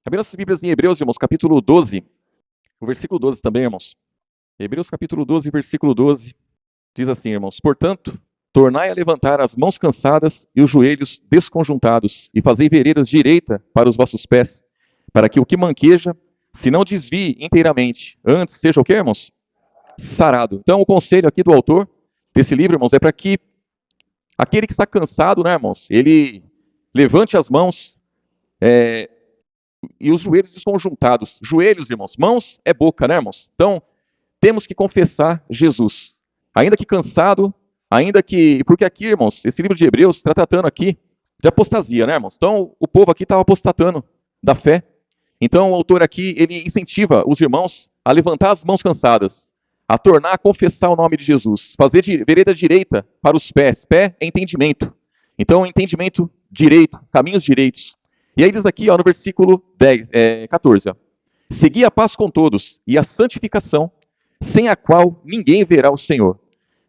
Abra nossas Bíblias em Hebreus, irmãos, capítulo 12, o versículo 12 também, irmãos. Hebreus capítulo 12, versículo 12, diz assim, irmãos: Portanto, tornai a levantar as mãos cansadas e os joelhos desconjuntados, e fazei veredas direita para os vossos pés, para que o que manqueja se não desvie inteiramente, antes seja o quê, irmãos? Sarado. Então, o conselho aqui do autor desse livro, irmãos, é para que aquele que está cansado, né, irmãos, ele levante as mãos, e os joelhos desconjuntados. Joelhos, irmãos, mãos é boca, né, irmãos? Então, temos que confessar Jesus. Ainda que cansado, ainda que... Porque aqui, irmãos, esse livro de Hebreus está tratando aqui de apostasia, né, irmãos? Então, o povo aqui estava apostatando da fé. Então, o autor aqui, ele incentiva os irmãos a levantar as mãos cansadas, a tornar a confessar o nome de Jesus, fazer vereda direita para os pés. Pé é entendimento. Então, entendimento direito, caminhos direitos. E aí diz aqui, ó, no versículo 14, ó, segui a paz com todos e a santificação, sem a qual ninguém verá o Senhor,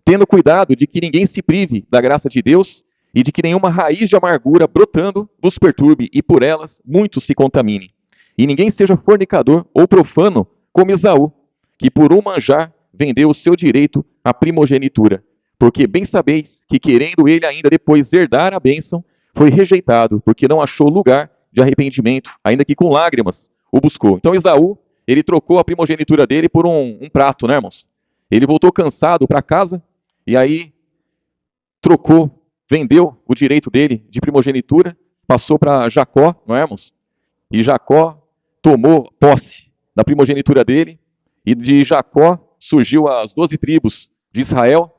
tendo cuidado de que ninguém se prive da graça de Deus e de que nenhuma raiz de amargura brotando vos perturbe e por elas muitos se contaminem. E ninguém seja fornicador ou profano como Esaú, que por um manjar vendeu o seu direito à primogenitura, porque bem sabeis que querendo ele ainda depois herdar a bênção, foi rejeitado, porque não achou lugar de arrependimento, ainda que com lágrimas o buscou. Então Esaú, ele trocou a primogenitura dele por um prato, né, irmãos? Ele voltou cansado para casa e aí trocou, vendeu o direito dele de primogenitura, passou para Jacó, não é, irmãos? E Jacó tomou posse da primogenitura dele, e de Jacó surgiu as 12 tribos de Israel,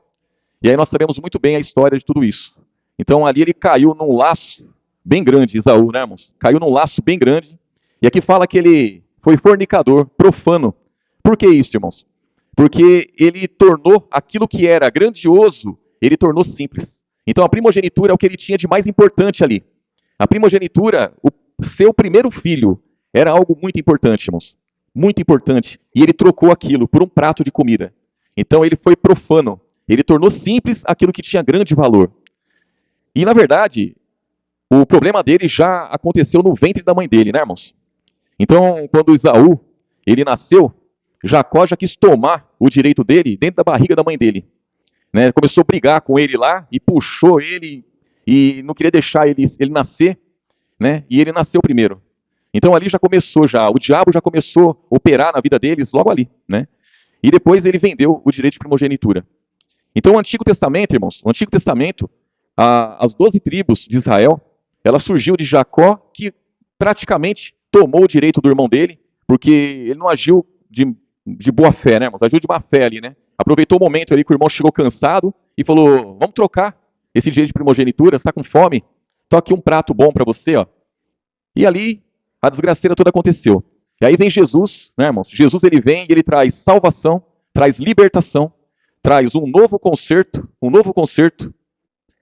e aí nós sabemos muito bem a história de tudo isso. Então ali ele caiu num laço bem grande, Esaú, né, irmãos? Caiu num laço bem grande, e aqui fala que ele foi fornicador, profano. Por que isso, irmãos? Porque ele tornou aquilo que era grandioso, ele tornou simples. Então a primogenitura é o que ele tinha de mais importante ali. A primogenitura, o seu primeiro filho, era algo muito importante, irmãos. Muito importante. E ele trocou aquilo por um prato de comida. Então ele foi profano. Ele tornou simples aquilo que tinha grande valor. E na verdade, o problema dele já aconteceu no ventre da mãe dele, né, irmãos? Então, quando Esaú, ele nasceu, Jacó já quis tomar o direito dele dentro da barriga da mãe dele. Né? Começou a brigar com ele lá e puxou ele e não queria deixar ele nascer, né? E ele nasceu primeiro. Então ali já começou o diabo já começou a operar na vida deles logo ali, né? E depois ele vendeu o direito de primogenitura. Então o Antigo Testamento, irmãos, o Antigo Testamento, as 12 tribos de Israel, ela surgiu de Jacó, que praticamente tomou o direito do irmão dele, porque ele não agiu de boa fé, né, irmãos? Agiu de má fé ali, né? Aproveitou o momento ali que o irmão chegou cansado e falou: vamos trocar esse direito de primogenitura, você está com fome? Tô aqui um prato bom para você, ó. E ali a desgraceira toda aconteceu. E aí vem Jesus, né, irmãos? Jesus ele vem e ele traz salvação, traz libertação, traz um novo concerto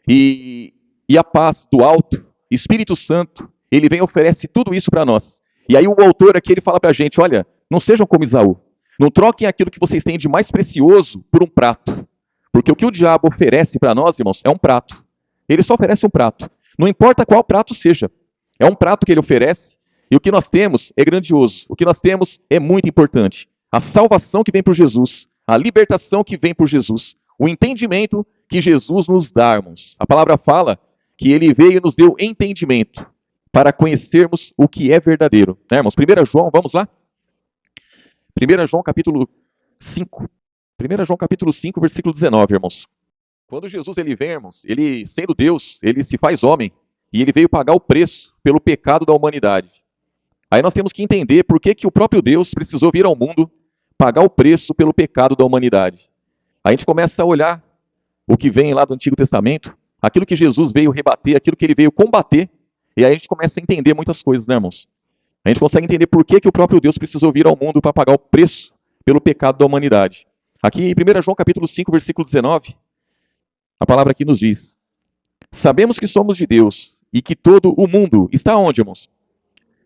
e a paz do alto, Espírito Santo, ele vem e oferece tudo isso para nós. E aí o autor aqui ele fala para a gente: olha, não sejam como Esaú, não troquem aquilo que vocês têm de mais precioso por um prato, porque o que o diabo oferece para nós, irmãos, é um prato. Ele só oferece um prato, não importa qual prato seja, é um prato que ele oferece, e o que nós temos é grandioso, o que nós temos é muito importante. A salvação que vem por Jesus, a libertação que vem por Jesus, o entendimento que Jesus nos dá, irmãos. A palavra fala que ele veio e nos deu entendimento para conhecermos o que é verdadeiro. Né, irmãos? 1 João, vamos lá? 1 João capítulo 5. 1 João capítulo 5, versículo 19, irmãos. Quando Jesus ele vem, irmãos, ele sendo Deus, ele se faz homem e ele veio pagar o preço pelo pecado da humanidade. Aí nós temos que entender por que o próprio Deus precisou vir ao mundo pagar o preço pelo pecado da humanidade. Aí a gente começa a olhar o que vem lá do Antigo Testamento, aquilo que Jesus veio rebater, aquilo que ele veio combater, e aí a gente começa a entender muitas coisas, né, irmãos? A gente consegue entender por que o próprio Deus precisou vir ao mundo para pagar o preço pelo pecado da humanidade. Aqui em 1 João capítulo 5, versículo 19, a palavra aqui nos diz: sabemos que somos de Deus e que todo o mundo está onde, irmãos?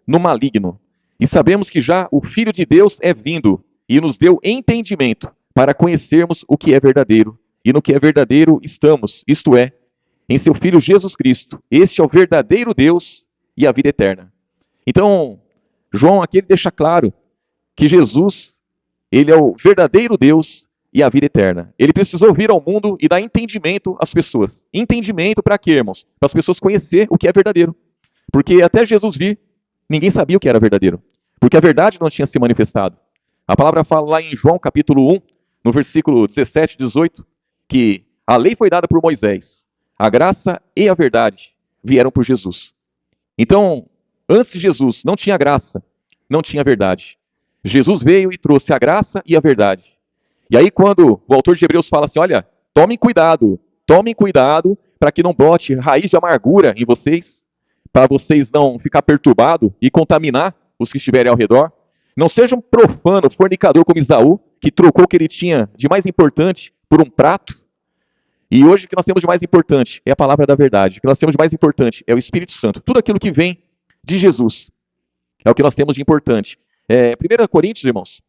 No maligno. E sabemos que já o Filho de Deus é vindo e nos deu entendimento para conhecermos o que é verdadeiro. E no que é verdadeiro estamos, isto é, em seu Filho Jesus Cristo. Este é o verdadeiro Deus e a vida eterna. Então, João aqui ele deixa claro que Jesus, ele é o verdadeiro Deus e a vida eterna. Ele precisou vir ao mundo e dar entendimento às pessoas. Entendimento para quê, irmãos? Para as pessoas conhecer o que é verdadeiro. Porque até Jesus vir, ninguém sabia o que era verdadeiro. Porque a verdade não tinha se manifestado. A palavra fala lá em João capítulo 1, no versículo 17 e 18, que a lei foi dada por Moisés. A graça e a verdade vieram por Jesus. Então, antes de Jesus, não tinha graça, não tinha verdade. Jesus veio e trouxe a graça e a verdade. E aí, quando o autor de Hebreus fala assim: olha, tomem cuidado para que não brote raiz de amargura em vocês, para vocês não ficar perturbados e contaminar os que estiverem ao redor. Não seja um profano, fornicador como Esaú, que trocou o que ele tinha de mais importante por um prato. E hoje o que nós temos de mais importante é a palavra da verdade. O que nós temos de mais importante é o Espírito Santo. Tudo aquilo que vem de Jesus é o que nós temos de importante. 1 Coríntios, irmãos.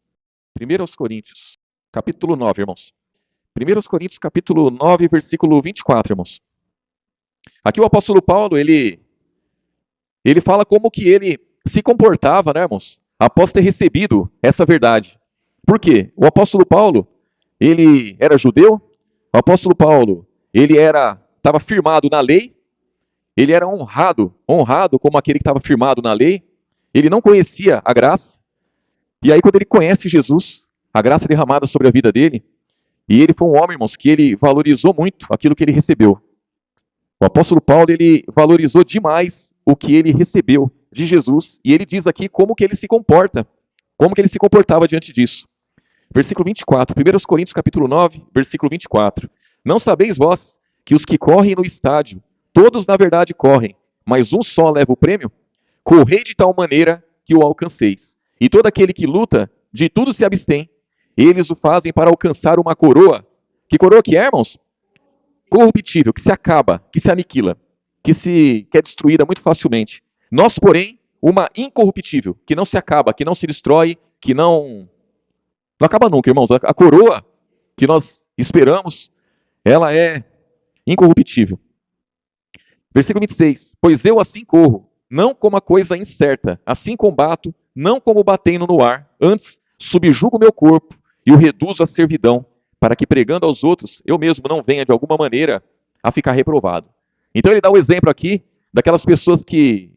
1 Coríntios, capítulo 9, irmãos. 1 Coríntios, capítulo 9, versículo 24, irmãos. Aqui o apóstolo Paulo, ele fala como que ele se comportava, né, irmãos, após ter recebido essa verdade. Por quê? O apóstolo Paulo, ele era judeu. O apóstolo Paulo, ele estava firmado na lei. Ele era honrado como aquele que estava firmado na lei. Ele não conhecia a graça. E aí, quando ele conhece Jesus, a graça derramada sobre a vida dele, e ele foi um homem, irmãos, que ele valorizou muito aquilo que ele recebeu. O apóstolo Paulo, ele valorizou demais o que ele recebeu de Jesus, e ele diz aqui como que ele se comporta, como que ele se comportava diante disso. Versículo 24, 1 Coríntios capítulo 9, versículo 24. Não sabeis vós que os que correm no estádio, todos na verdade correm, mas um só leva o prêmio? Correi de tal maneira que o alcanceis. E todo aquele que luta, de tudo se abstém. Eles o fazem para alcançar uma coroa. Que coroa que é, irmãos? Corruptível, que se acaba, que se aniquila, que é destruída muito facilmente. Nós, porém, uma incorruptível, que não se acaba, que não se destrói, que não acaba nunca, irmãos. A coroa que nós esperamos, ela é incorruptível. Versículo 26. Pois eu assim corro, não como a coisa incerta, assim combato, não como batendo no ar, antes subjugo o meu corpo e o reduzo à servidão, para que pregando aos outros, eu mesmo não venha de alguma maneira a ficar reprovado. Então ele dá o exemplo aqui daquelas pessoas que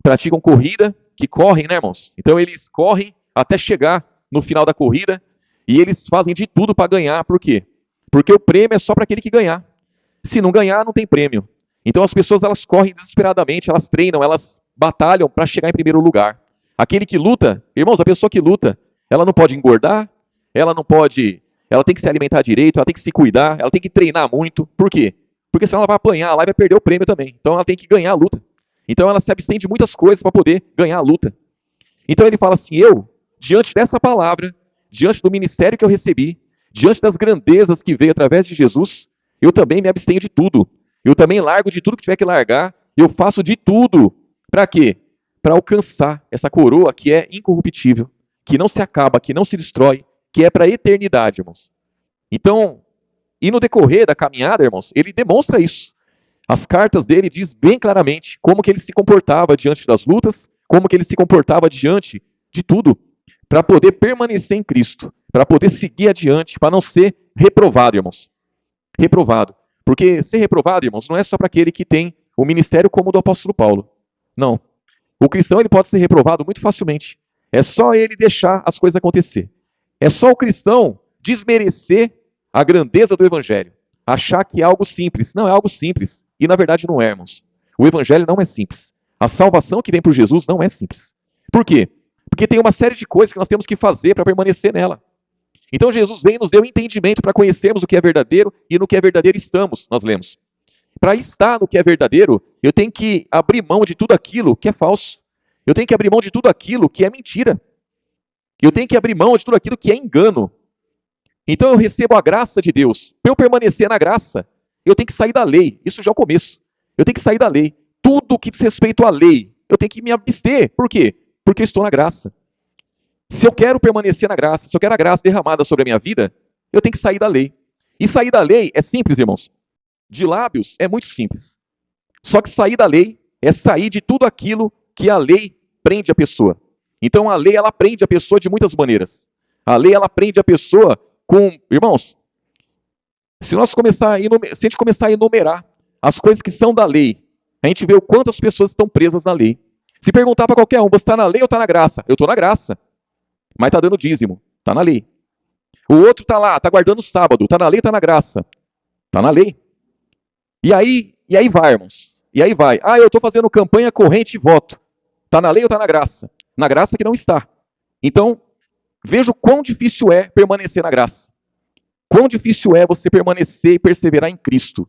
praticam corrida, que correm, né, irmãos? Então eles correm até chegar no final da corrida e eles fazem de tudo para ganhar. Por quê? Porque o prêmio é só para aquele que ganhar. Se não ganhar, não tem prêmio. Então as pessoas elas correm desesperadamente, elas treinam, elas batalham para chegar em primeiro lugar. Aquele que luta, irmãos, a pessoa que luta, ela não pode engordar, ela tem que se alimentar direito, ela tem que se cuidar, ela tem que treinar muito. Por quê? Porque senão ela vai apanhar lá e vai perder o prêmio também. Então ela tem que ganhar a luta. Então ela se abstém de muitas coisas para poder ganhar a luta. Então ele fala assim: eu, diante dessa palavra, diante do ministério que eu recebi, diante das grandezas que veio através de Jesus, eu também me abstenho de tudo. Eu também largo de tudo que tiver que largar. Eu faço de tudo. Para quê? Para alcançar essa coroa que é incorruptível, que não se acaba, que não se destrói, que é para a eternidade, irmãos. Então, e no decorrer da caminhada, irmãos, ele demonstra isso. As cartas dele diz bem claramente como que ele se comportava diante das lutas, como que ele se comportava diante de tudo, para poder permanecer em Cristo, para poder seguir adiante, para não ser reprovado, irmãos. Reprovado. Porque ser reprovado, irmãos, não é só para aquele que tem o ministério como o do apóstolo Paulo. Não. O cristão ele pode ser reprovado muito facilmente. É só ele deixar as coisas acontecer. É só o cristão desmerecer a grandeza do evangelho. Achar que é algo simples. Não, é algo simples. E na verdade não é, irmãos. O evangelho não é simples. A salvação que vem por Jesus não é simples. Por quê? Porque tem uma série de coisas que nós temos que fazer para permanecer nela. Então Jesus veio e nos deu entendimento para conhecermos o que é verdadeiro e no que é verdadeiro estamos, nós lemos. Para estar no que é verdadeiro, eu tenho que abrir mão de tudo aquilo que é falso. Eu tenho que abrir mão de tudo aquilo que é mentira. Eu tenho que abrir mão de tudo aquilo que é engano. Então eu recebo a graça de Deus. Para eu permanecer na graça, eu tenho que sair da lei. Isso já é o começo. Eu tenho que sair da lei. Tudo que diz respeito à lei, eu tenho que me abster. Por quê? Porque eu estou na graça. Se eu quero permanecer na graça, se eu quero a graça derramada sobre a minha vida, eu tenho que sair da lei. E sair da lei é simples, irmãos. De lábios é muito simples. Só que sair da lei é sair de tudo aquilo que a lei prende a pessoa. Então a lei, ela prende a pessoa de muitas maneiras. A lei, ela prende a pessoa com... Irmãos, se a gente começar a enumerar as coisas que são da lei, a gente vê o quanto as pessoas estão presas na lei. Se perguntar para qualquer um, você está na lei ou está na graça? Eu estou na graça, mas está dando dízimo, está na lei. O outro está lá, está guardando o sábado, está na lei ou está na graça? Está na lei. E aí vai, irmãos. E aí vai. Ah, eu estou fazendo campanha, corrente e voto. Está na lei ou está na graça? Na graça que não está. Então, veja o quão difícil é permanecer na graça. Quão difícil é você permanecer e perseverar em Cristo.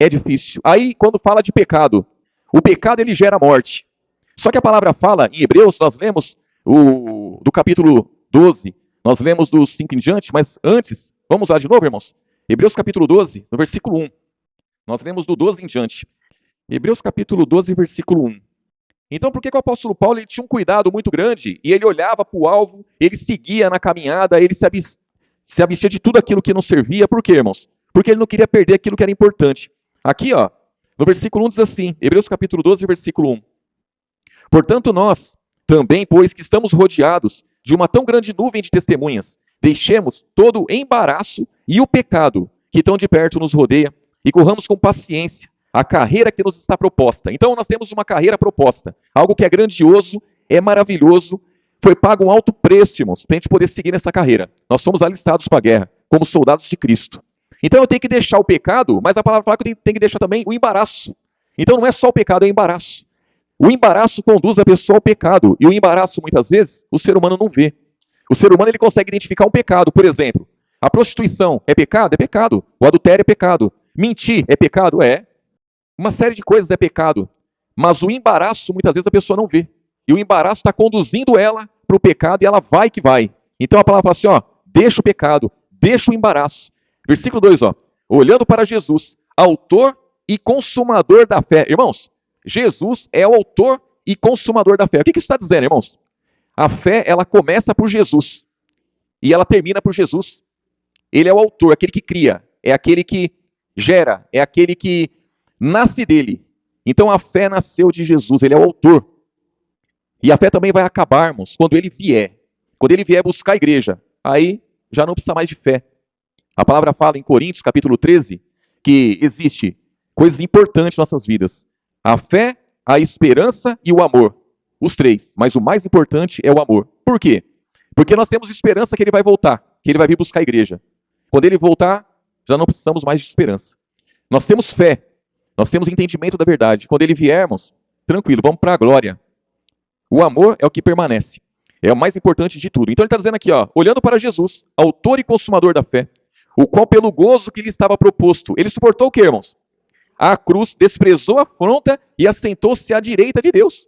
É difícil. Aí, quando fala de pecado, o pecado ele gera morte. Só que a palavra fala, em Hebreus, nós lemos do capítulo 12, nós lemos do 5 em diante, mas antes, vamos lá de novo, irmãos? Hebreus capítulo 12, no versículo 1. Nós lemos do 12 em diante. Hebreus capítulo 12, versículo 1. Então, por que o apóstolo Paulo ele tinha um cuidado muito grande e ele olhava para o alvo, ele seguia na caminhada, ele se abstia de tudo aquilo que não servia? Por quê, irmãos? Porque ele não queria perder aquilo que era importante. Aqui, ó, no versículo 1 diz assim, Hebreus capítulo 12, versículo 1. Portanto, nós também, pois que estamos rodeados de uma tão grande nuvem de testemunhas, deixemos todo o embaraço e o pecado que tão de perto nos rodeia e corramos com paciência a carreira que nos está proposta. Então, nós temos uma carreira proposta, algo que é grandioso, é maravilhoso, foi pago um alto preço, irmãos, para a gente poder seguir nessa carreira. Nós somos alistados para a guerra, como soldados de Cristo. Então, eu tenho que deixar o pecado, mas a palavra fala que eu tenho que deixar também o embaraço. Então, não é só o pecado, é o embaraço. O embaraço conduz a pessoa ao pecado, e o embaraço, muitas vezes, o ser humano não vê. O ser humano ele consegue identificar um pecado, por exemplo, a prostituição é pecado? É pecado. O adultério é pecado. Mentir é pecado? É. Uma série de coisas é pecado. Mas o embaraço, muitas vezes, a pessoa não vê. E o embaraço está conduzindo ela para o pecado e ela vai que vai. Então a palavra fala assim, ó, deixa o pecado, deixa o embaraço. Versículo 2, ó, olhando para Jesus, autor e consumador da fé. Irmãos, Jesus é o autor e consumador da fé. O que isso está dizendo, irmãos? A fé, ela começa por Jesus e ela termina por Jesus. Ele é o autor, aquele que cria, é aquele que gera, é aquele que nasce dele. Então a fé nasceu de Jesus, ele é o autor. E a fé também vai acabar, irmãos, quando ele vier. Quando ele vier buscar a igreja, aí já não precisa mais de fé. A palavra fala em Coríntios, capítulo 13, que existe coisas importantes em nossas vidas. A fé, a esperança e o amor. Os três. Mas o mais importante é o amor. Por quê? Porque nós temos esperança que ele vai voltar, que ele vai vir buscar a igreja. Quando ele voltar, já não precisamos mais de esperança. Nós temos fé, nós temos entendimento da verdade. Quando ele viermos, tranquilo, vamos para a glória. O amor é o que permanece. É o mais importante de tudo. Então ele está dizendo aqui, ó, olhando para Jesus, autor e consumador da fé, o qual pelo gozo que lhe estava proposto, ele suportou o que, irmãos? A cruz, desprezou a afronta e assentou-se à direita de Deus.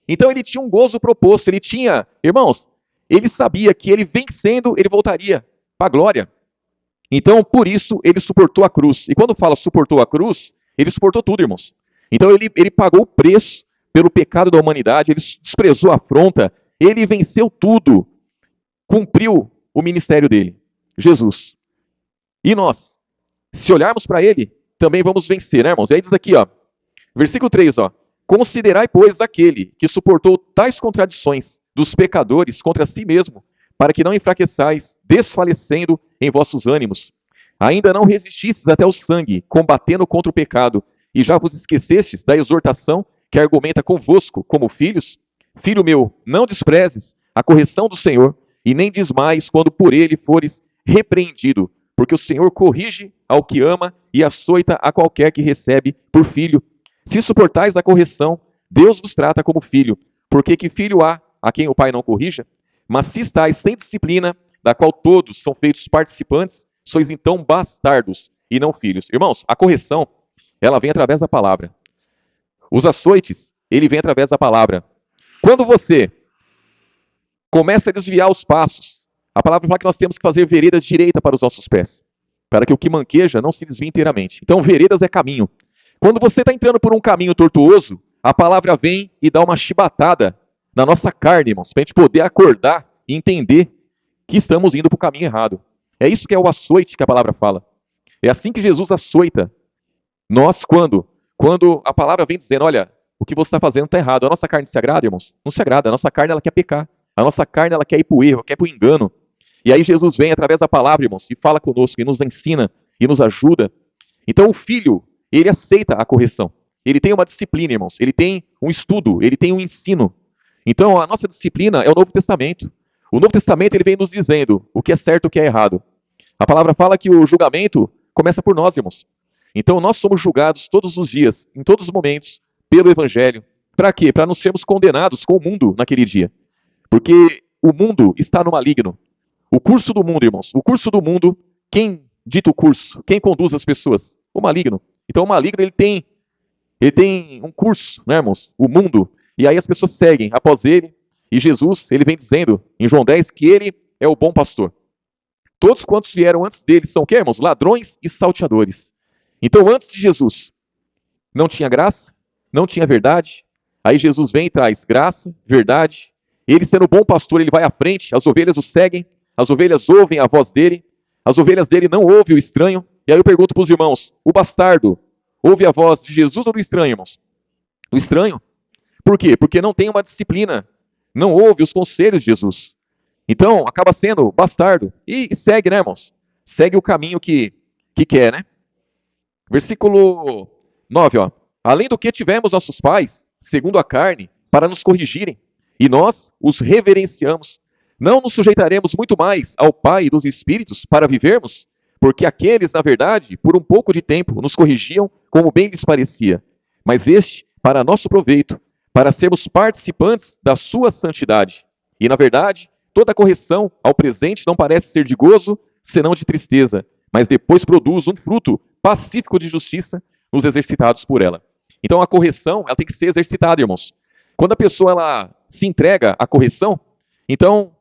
Então ele tinha um gozo proposto, ele tinha, irmãos, ele sabia que ele vencendo, ele voltaria para a glória. Então, por isso, ele suportou a cruz. E quando fala suportou a cruz, ele suportou tudo, irmãos. Então ele pagou o preço pelo pecado da humanidade, ele desprezou a afronta, ele venceu tudo, cumpriu o ministério dele, Jesus. E nós, se olharmos para ele, também vamos vencer, né, irmãos? E aí diz aqui, ó, versículo 3, ó, considerai, pois, aquele que suportou tais contradições dos pecadores contra si mesmo, para que não enfraqueçais, desfalecendo em vossos ânimos. Ainda não resististes até o sangue, combatendo contra o pecado, e já vos esquecestes da exortação que argumenta convosco como filhos? Filho meu, não desprezes a correção do Senhor, e nem desmaies quando por ele fores repreendido, porque o Senhor corrige ao que ama e açoita a qualquer que recebe por filho. Se suportais a correção, Deus vos trata como filho, porque que filho há a quem o pai não corrija? Mas se estáis sem disciplina, da qual todos são feitos participantes, sois então bastardos e não filhos. Irmãos, a correção, ela vem através da palavra. Os açoites, ele vem através da palavra. Quando você começa a desviar os passos, a palavra fala que nós temos que fazer veredas direitas para os nossos pés, para que o que manqueja não se desvie inteiramente. Então, veredas é caminho. Quando você está entrando por um caminho tortuoso, a palavra vem e dá uma chibatada na nossa carne, irmãos, para a gente poder acordar e entender que estamos indo para o caminho errado. É isso que é o açoite que a palavra fala. É assim que Jesus açoita nós quando a palavra vem dizendo, olha, o que você está fazendo está errado. A nossa carne se agrada, irmãos? Não se agrada. A nossa carne ela quer pecar. A nossa carne, ela quer ir para o erro, quer ir para o engano. E aí Jesus vem através da palavra, irmãos, e fala conosco, e nos ensina, e nos ajuda. Então o filho, ele aceita a correção. Ele tem uma disciplina, irmãos. Ele tem um estudo, ele tem um ensino. Então a nossa disciplina é o Novo Testamento. O Novo Testamento, ele vem nos dizendo o que é certo e o que é errado. A palavra fala que o julgamento começa por nós, irmãos. Então nós somos julgados todos os dias, em todos os momentos, pelo Evangelho. Para quê? Para não sermos condenados com o mundo naquele dia. Porque o mundo está no maligno. O curso do mundo, irmãos, o curso do mundo, quem dita o curso? Quem conduz as pessoas? O maligno. Então o maligno, ele tem um curso, né, irmãos? O mundo. E aí as pessoas seguem após ele. E Jesus, ele vem dizendo em João 10 que ele é o bom pastor. Todos quantos vieram antes dele são o quê, irmãos? Ladrões e salteadores. Então antes de Jesus, não tinha graça, não tinha verdade. Aí Jesus vem e traz graça, verdade. Ele sendo bom pastor, ele vai à frente, as ovelhas o seguem, as ovelhas ouvem a voz dele, as ovelhas dele não ouvem o estranho. E aí eu pergunto para os irmãos, o bastardo ouve a voz de Jesus ou do estranho, irmãos? Do estranho. Por quê? Porque não tem uma disciplina, não ouve os conselhos de Jesus. Então, acaba sendo bastardo. E segue, né, irmãos? Segue o caminho que quer, né? Versículo 9, ó. Além do que tivemos nossos pais, segundo a carne, para nos corrigirem, e nós os reverenciamos. Não nos sujeitaremos muito mais ao Pai dos Espíritos para vivermos? Porque aqueles, na verdade, por um pouco de tempo, nos corrigiam como bem lhes parecia. Mas este, para nosso proveito, para sermos participantes da sua santidade. E, na verdade, toda correção ao presente não parece ser de gozo, senão de tristeza, mas depois produz um fruto pacífico de justiça nos exercitados por ela. Então a correção, ela tem que ser exercitada, irmãos. Quando a pessoa ela se entrega à correção, então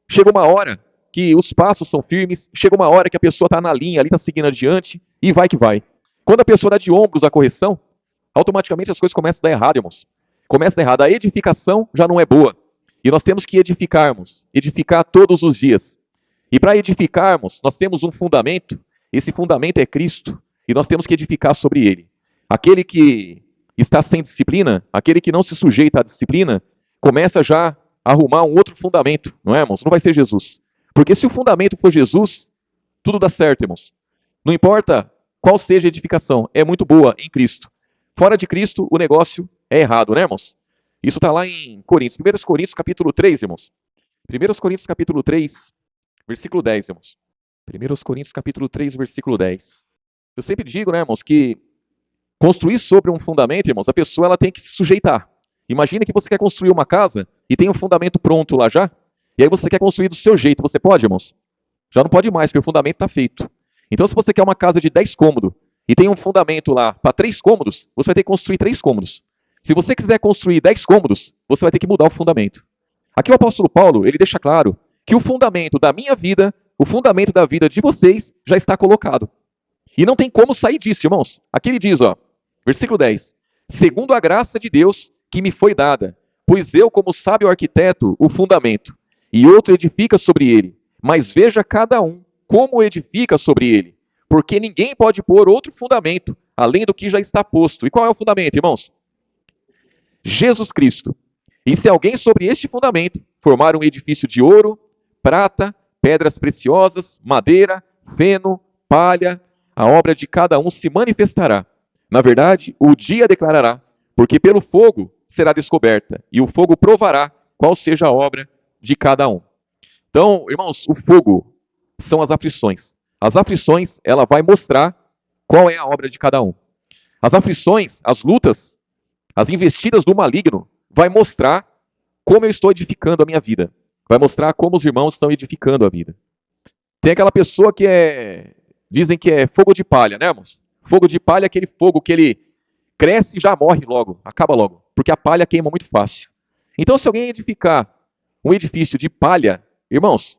chega uma hora que os passos são firmes, chega uma hora que a pessoa está na linha, ali está seguindo adiante, e vai que vai. Quando a pessoa dá de ombros à correção, automaticamente as coisas começam a dar errado, irmãos. Começa a dar errado. A edificação já não é boa. E nós temos que edificar todos os dias. E para edificarmos, nós temos um fundamento, esse fundamento é Cristo, e nós temos que edificar sobre ele. Aquele que está sem disciplina, aquele que não se sujeita à disciplina, começa já a arrumar um outro fundamento, não é, irmãos? Não vai ser Jesus. Porque se o fundamento for Jesus, tudo dá certo, irmãos. Não importa qual seja a edificação, é muito boa em Cristo. Fora de Cristo, o negócio é errado, né, irmãos? Isso está lá em Coríntios, 1 Coríntios capítulo 3, irmãos. 1 Coríntios capítulo 3, versículo 10, irmãos. 1 Coríntios capítulo 3, versículo 10. Eu sempre digo, né, irmãos, que construir sobre um fundamento, irmãos, a pessoa ela tem que se sujeitar. Imagina que você quer construir uma casa e tem um fundamento pronto lá já, e aí você quer construir do seu jeito. Você pode, irmãos? Já não pode mais, porque o fundamento está feito. Então, se você quer uma casa de 10 cômodos e tem um fundamento lá para 3 cômodos, você vai ter que construir 3 cômodos. Se você quiser construir 10 cômodos, você vai ter que mudar o fundamento. Aqui o apóstolo Paulo, ele deixa claro que o fundamento da minha vida, o fundamento da vida de vocês, já está colocado. E não tem como sair disso, irmãos. Aqui ele diz, ó, versículo 10. Segundo a graça de Deus que me foi dada, pois eu, como sábio arquiteto, o fundamento, e outro edifica sobre ele. Mas veja cada um como edifica sobre ele. Porque ninguém pode pôr outro fundamento, além do que já está posto. E qual é o fundamento, irmãos? Jesus Cristo. E se alguém sobre este fundamento formar um edifício de ouro, prata, pedras preciosas, madeira, feno, palha, a obra de cada um se manifestará. Na verdade, o dia declarará, porque pelo fogo será descoberta, e o fogo provará qual seja a obra de cada um. Então, irmãos, o fogo são as aflições. As aflições, ela vai mostrar qual é a obra de cada um. As aflições, as lutas, as investidas do maligno, vai mostrar como eu estou edificando a minha vida. Vai mostrar como os irmãos estão edificando a vida. Tem aquela pessoa que dizem que é fogo de palha, né, irmãos? Fogo de palha é aquele fogo que ele cresce e já morre logo, acaba logo, porque a palha queima muito fácil. Então, se alguém edificar um edifício de palha, irmãos,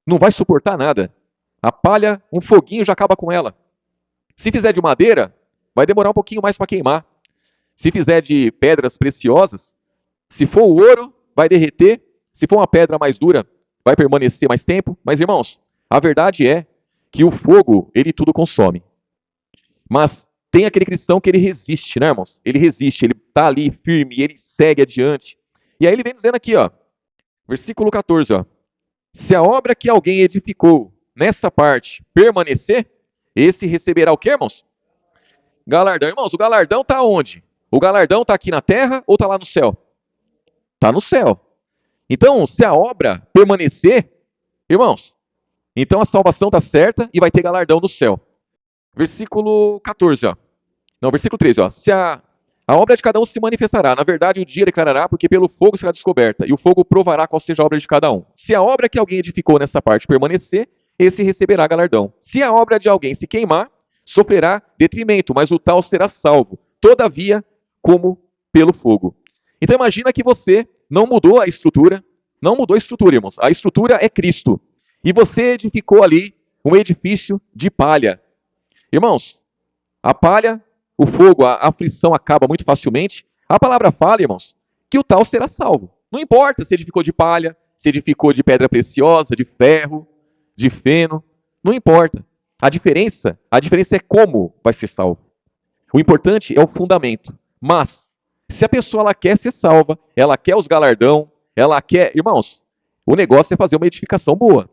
não vai suportar nada. A palha, um foguinho já acaba com ela. Se fizer de madeira, vai demorar um pouquinho mais para queimar. Se fizer de pedras preciosas, se for o ouro, vai derreter. Se for uma pedra mais dura, vai permanecer mais tempo. Mas, irmãos, a verdade é que o fogo, ele tudo consome. Mas tem aquele cristão que ele resiste, né, irmãos? Ele resiste, ele está ali firme, ele segue adiante. E aí ele vem dizendo aqui, ó, Versículo 14, ó. Se a obra que alguém edificou nessa parte permanecer, esse receberá o quê, irmãos? Galardão. Irmãos, o galardão está onde? O galardão está aqui na terra ou está lá no céu? Está no céu. Então, se a obra permanecer, irmãos, então a salvação está certa e vai ter galardão no céu. Versículo 14, ó. Não, versículo 13, ó. Se a obra de cada um se manifestará, na verdade o dia declarará, porque pelo fogo será descoberta, e o fogo provará qual seja a obra de cada um. Se a obra que alguém edificou nessa parte permanecer, esse receberá galardão. Se a obra de alguém se queimar, sofrerá detrimento, mas o tal será salvo, todavia, como pelo fogo. Então imagina que você não mudou a estrutura, irmãos. A estrutura é Cristo. E você edificou ali um edifício de palha. Irmãos, a palha, o fogo, a aflição acaba muito facilmente. A palavra fala, irmãos, que o tal será salvo. Não importa se edificou de palha, se edificou de pedra preciosa, de ferro, de feno, não importa. A diferença é como vai ser salvo. O importante é o fundamento. Mas, se a pessoa ela quer ser salva, ela quer os galardão, ela quer... Irmãos, o negócio é fazer uma edificação boa.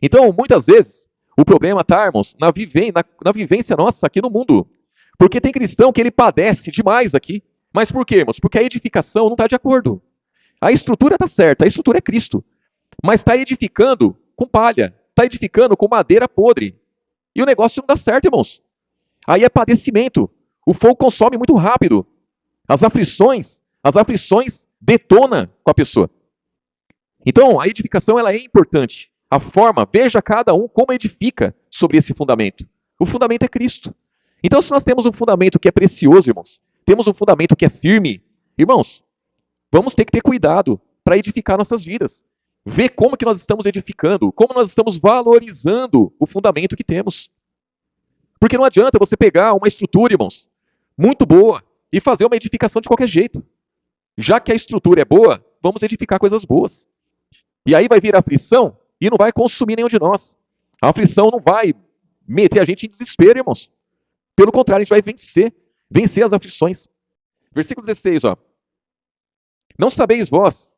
Então, muitas vezes, o problema está, irmãos, na vivência nossa aqui no mundo. Porque tem cristão que ele padece demais aqui. Mas por quê, irmãos? Porque a edificação não está de acordo. A estrutura está certa, a estrutura é Cristo. Mas está edificando com palha, está edificando com madeira podre. E o negócio não dá certo, irmãos. Aí é padecimento. O fogo consome muito rápido. As aflições detona com a pessoa. Então, a edificação ela é importante. A forma, veja cada um como edifica sobre esse fundamento. O fundamento é Cristo. Então, se nós temos um fundamento que é precioso, irmãos, temos um fundamento que é firme, irmãos, vamos ter que ter cuidado para edificar nossas vidas. Ver como que nós estamos edificando, como nós estamos valorizando o fundamento que temos. Porque não adianta você pegar uma estrutura, irmãos, muito boa e fazer uma edificação de qualquer jeito. Já que a estrutura é boa, vamos edificar coisas boas. E aí vai vir a aflição e não vai consumir nenhum de nós. A aflição não vai meter a gente em desespero, irmãos. Pelo contrário, a gente vai vencer as aflições. Versículo 16, ó. Não sabeis vós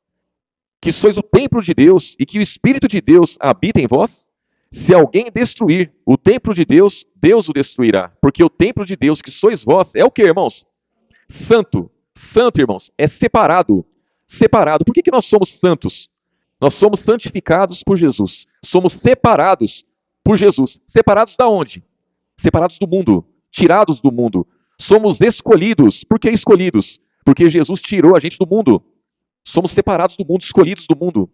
que sois o templo de Deus e que o Espírito de Deus habita em vós? Se alguém destruir o templo de Deus, Deus o destruirá. Porque o templo de Deus que sois vós é o que, irmãos? Santo. Santo, irmãos, é separado. Separado. Por que nós somos santos? Nós somos santificados por Jesus. Somos separados por Jesus. Separados da onde? Separados do mundo. Tirados do mundo. Somos escolhidos. Por que escolhidos? Porque Jesus tirou a gente do mundo. Somos separados do mundo, escolhidos do mundo.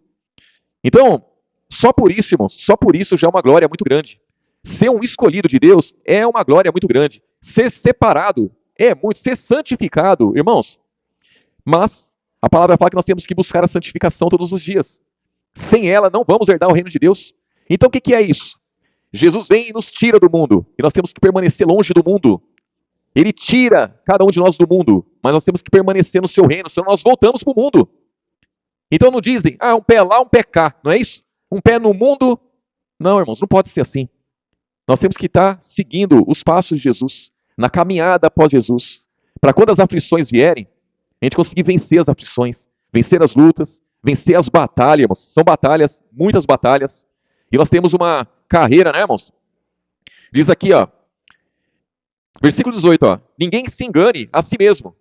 Então, só por isso, irmãos, só por isso já é uma glória muito grande. Ser um escolhido de Deus é uma glória muito grande. Ser separado é muito. Ser santificado, irmãos. Mas a palavra fala que nós temos que buscar a santificação todos os dias. Sem ela, não vamos herdar o reino de Deus. Então, o que é isso? Jesus vem e nos tira do mundo. E nós temos que permanecer longe do mundo. Ele tira cada um de nós do mundo. Mas nós temos que permanecer no seu reino, senão nós voltamos para o mundo. Então não dizem, um pé lá, um pé cá. Não é isso? Um pé no mundo. Não, irmãos, não pode ser assim. Nós temos que estar seguindo os passos de Jesus, na caminhada após Jesus, para quando as aflições vierem, a gente conseguir vencer as aflições, vencer as lutas, vencer as batalhas, irmãos. São batalhas, muitas batalhas. E nós temos uma carreira, né, irmãos? Diz aqui, ó, versículo 18, ó, ninguém se engane a si mesmo.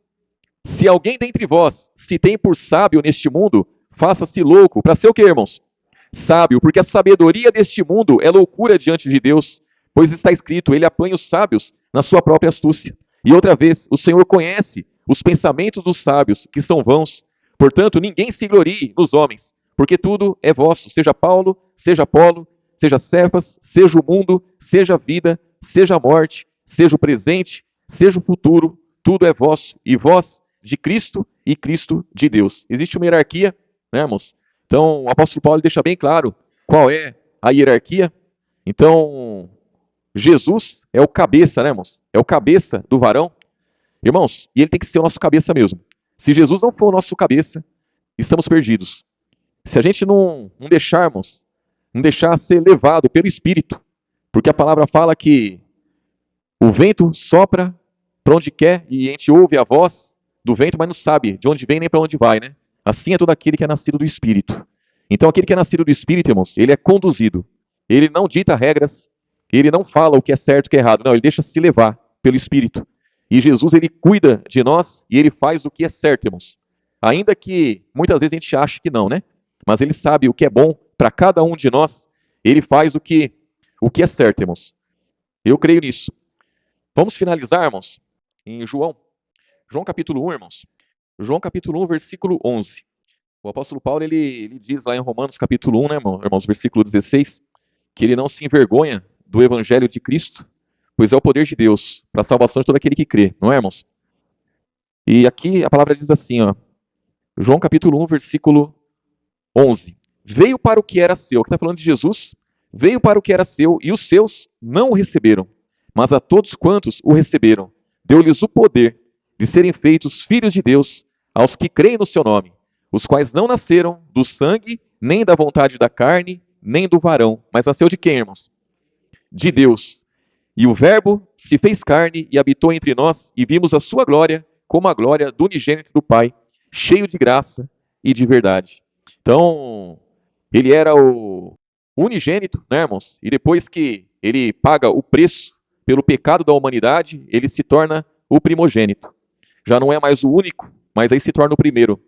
Se alguém dentre vós se tem por sábio neste mundo, faça-se louco. Para ser o quê, irmãos? Sábio, porque a sabedoria deste mundo é loucura diante de Deus, pois está escrito, ele apanha os sábios na sua própria astúcia. E outra vez, o Senhor conhece os pensamentos dos sábios, que são vãos. Portanto, ninguém se glorie nos homens, porque tudo é vosso, seja Paulo, seja Apolo, seja Cefas, seja o mundo, seja a vida, seja a morte, seja o presente, seja o futuro, tudo é vosso, e vós de Cristo e Cristo de Deus. Existe uma hierarquia, né, irmãos? Então, o apóstolo Paulo deixa bem claro qual é a hierarquia. Então, Jesus é o cabeça, né, irmãos? É o cabeça do varão. Irmãos, e ele tem que ser o nosso cabeça mesmo. Se Jesus não for o nosso cabeça, estamos perdidos. Se a gente não deixarmos, não deixar ser levado pelo Espírito, porque a palavra fala que o vento sopra para onde quer e a gente ouve a voz do vento, mas não sabe de onde vem nem para onde vai, né? Assim é todo aquele que é nascido do Espírito. Então, aquele que é nascido do Espírito, irmãos, ele é conduzido. Ele não dita regras, ele não fala o que é certo e o que é errado. Não, ele deixa se levar pelo Espírito. E Jesus, ele cuida de nós e ele faz o que é certo, irmãos. Ainda que muitas vezes a gente ache que não, né? Mas ele sabe o que é bom para cada um de nós. Ele faz o que é certo, irmãos. Eu creio nisso. Vamos finalizar, irmãos, em João. João capítulo 1, irmãos. João capítulo 1, versículo 11. O apóstolo Paulo, ele diz lá em Romanos capítulo 1, né, irmãos, versículo 16, que ele não se envergonha do evangelho de Cristo, pois é o poder de Deus para a salvação de todo aquele que crê, não é, irmãos? E aqui a palavra diz assim, ó, João capítulo 1, versículo 11. Veio para o que era seu, que está falando de Jesus, veio para o que era seu e os seus não o receberam, mas a todos quantos o receberam, deu-lhes o poder de serem feitos filhos de Deus aos que creem no seu nome, os quais não nasceram do sangue, nem da vontade da carne, nem do varão, mas nasceu de quem, irmãos? De Deus. E o Verbo se fez carne e habitou entre nós, e vimos a sua glória como a glória do unigênito do Pai, cheio de graça e de verdade. Então, ele era o unigênito, né, irmãos? E depois que ele paga o preço pelo pecado da humanidade, ele se torna o primogênito. Já não é mais o único, mas aí se torna o primeiro.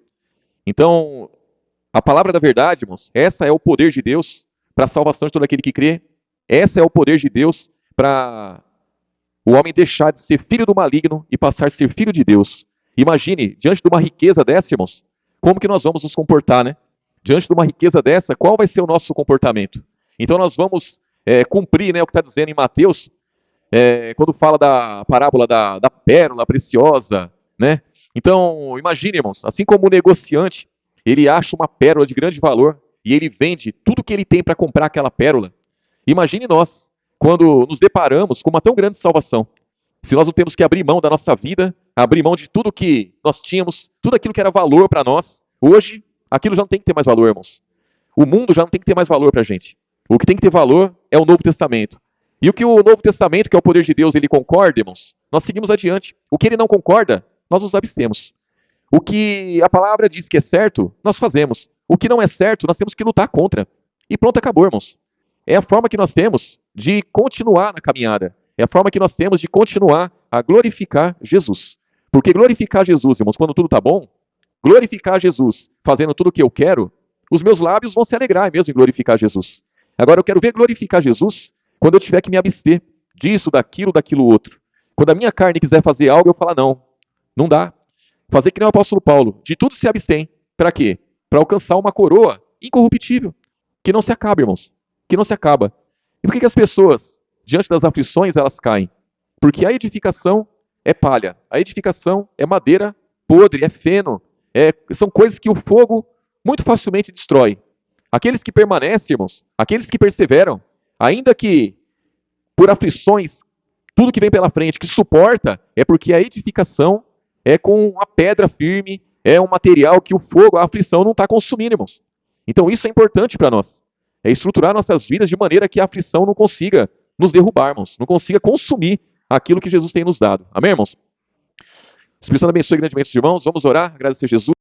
Então, a palavra da verdade, irmãos, essa é o poder de Deus para a salvação de todo aquele que crê. Essa é o poder de Deus para o homem deixar de ser filho do maligno e passar a ser filho de Deus. Imagine, diante de uma riqueza dessa, irmãos, como que nós vamos nos comportar, né? Diante de uma riqueza dessa, qual vai ser o nosso comportamento? Então nós vamos cumprir, né, o que está dizendo em Mateus, quando fala da parábola da pérola preciosa, né? Então, imagine, irmãos, assim como o negociante, ele acha uma pérola de grande valor e ele vende tudo que ele tem para comprar aquela pérola. Imagine nós, quando nos deparamos com uma tão grande salvação. Se nós não temos que abrir mão da nossa vida, abrir mão de tudo que nós tínhamos, tudo aquilo que era valor para nós, hoje, aquilo já não tem que ter mais valor, irmãos. O mundo já não tem que ter mais valor para a gente. O que tem que ter valor é o Novo Testamento. E o que o Novo Testamento, que é o poder de Deus, ele concorda, irmãos, nós seguimos adiante. O que ele não concorda, nós nos abstemos. O que a palavra diz que é certo, nós fazemos. O que não é certo, nós temos que lutar contra. E pronto, acabou, irmãos. É a forma que nós temos de continuar na caminhada. É a forma que nós temos de continuar a glorificar Jesus. Porque glorificar Jesus, irmãos, quando tudo está bom, glorificar Jesus fazendo tudo o que eu quero, os meus lábios vão se alegrar mesmo em glorificar Jesus. Agora eu quero ver glorificar Jesus quando eu tiver que me abster disso, daquilo outro. Quando a minha carne quiser fazer algo, eu falo, não, não dá. Fazer que nem o apóstolo Paulo, de tudo se abstém. Para quê? Para alcançar uma coroa incorruptível, que não se acaba, irmãos. Que não se acaba. E por que as pessoas, diante das aflições, elas caem? Porque a edificação é palha, a edificação é madeira podre, é feno, são coisas que o fogo muito facilmente destrói. Aqueles que permanecem, irmãos, aqueles que perseveram, ainda que por aflições, tudo que vem pela frente, que suporta, é porque a edificação é com uma pedra firme, é um material que o fogo, a aflição não está consumindo, irmãos. Então isso é importante para nós. É estruturar nossas vidas de maneira que a aflição não consiga nos derrubar, irmãos, não consiga consumir aquilo que Jesus tem nos dado. Amém, irmãos? O Espírito Santo abençoe grandemente os irmãos. Vamos orar, agradecer a Jesus.